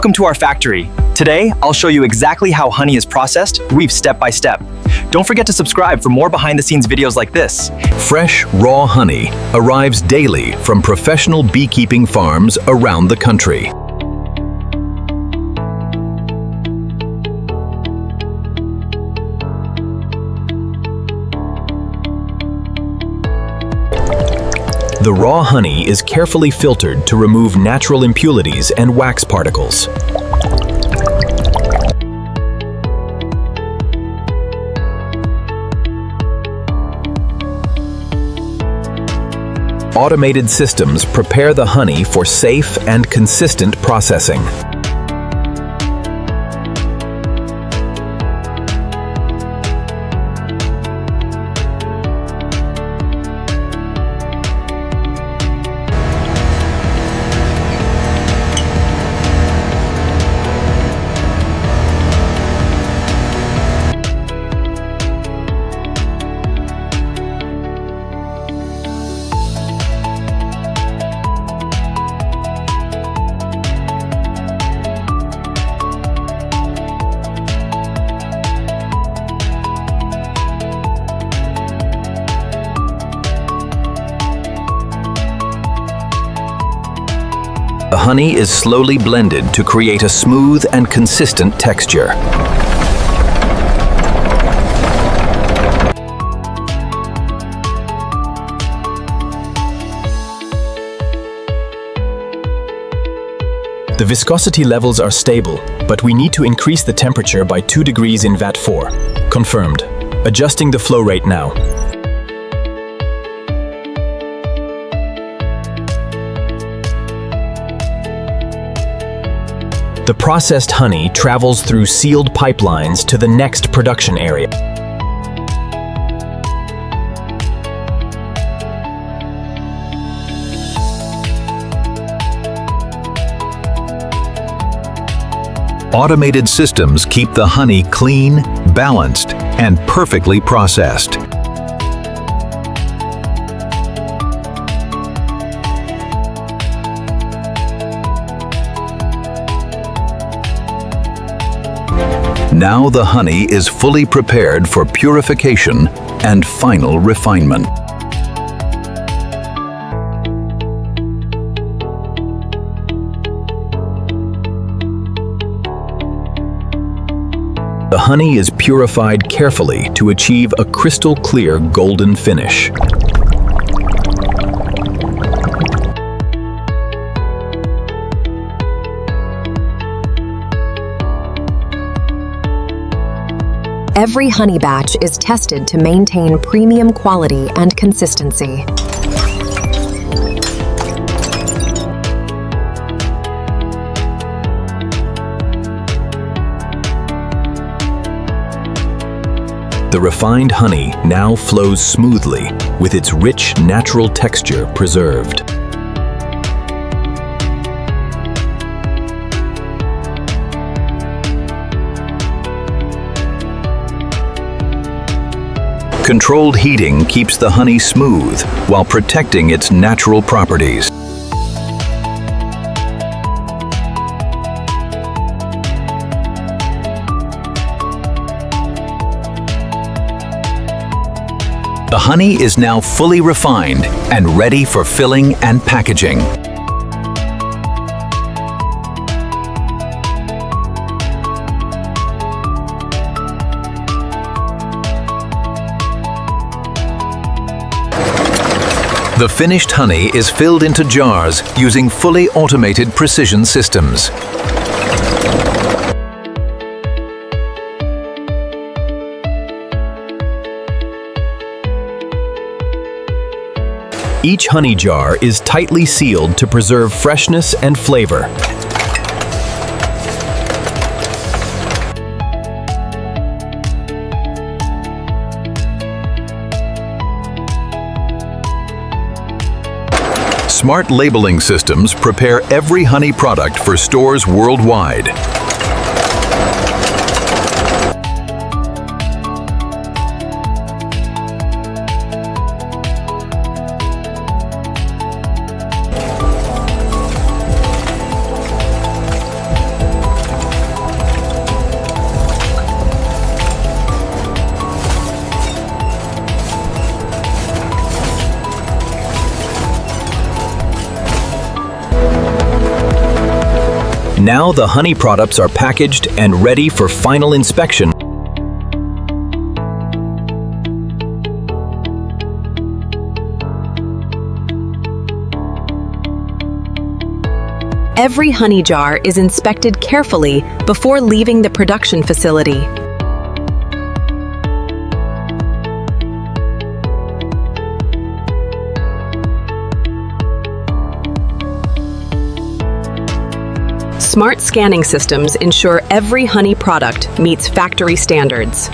Welcome to our factory. Today, I'll show you exactly how honey is processed, weaved step by step. Don't forget to subscribe for more behind-the-scenes videos like this. Fresh, raw honey arrives daily from professional beekeeping farms around the country. The raw honey is carefully filtered to remove natural impurities and wax particles. Automated systems prepare the honey for safe and consistent processing. The honey is slowly blended to create a smooth and consistent texture. The viscosity levels are stable, but we need to increase the temperature by 2 degrees in vat 4. Confirmed. Adjusting the flow rate now. The processed honey travels through sealed pipelines to the next production area. Automated systems keep the honey clean, balanced, and perfectly processed. Now the honey is fully prepared for purification and final refinement. The honey is purified carefully to achieve a crystal clear golden finish. Every honey batch is tested to maintain premium quality and consistency. The refined honey now flows smoothly, with its rich natural texture preserved. Controlled heating keeps the honey smooth while protecting its natural properties. The honey is now fully refined and ready for filling and packaging. The finished honey is filled into jars using fully automated precision systems. Each honey jar is tightly sealed to preserve freshness and flavor. Smart labeling systems prepare every honey product for stores worldwide. Now the honey products are packaged and ready for final inspection. Every honey jar is inspected carefully before leaving the production facility. Smart scanning systems ensure every honey product meets factory standards.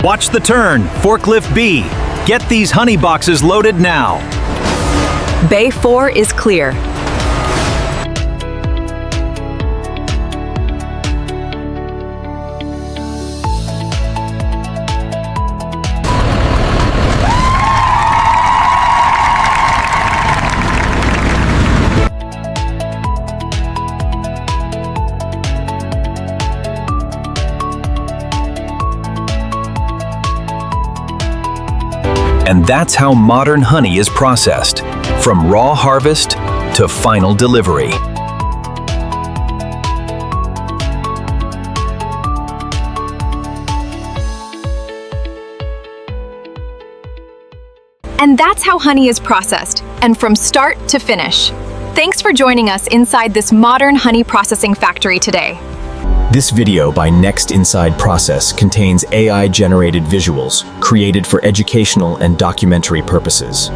Watch the turn, Forklift B. Get these honey boxes loaded now. Bay 4 is clear. And that's how modern honey is processed, from raw harvest to final delivery. And that's how honey is processed, and from start to finish. Thanks for joining us inside this modern honey processing factory today. This video by Next Inside Process contains AI-generated visuals created for educational and documentary purposes.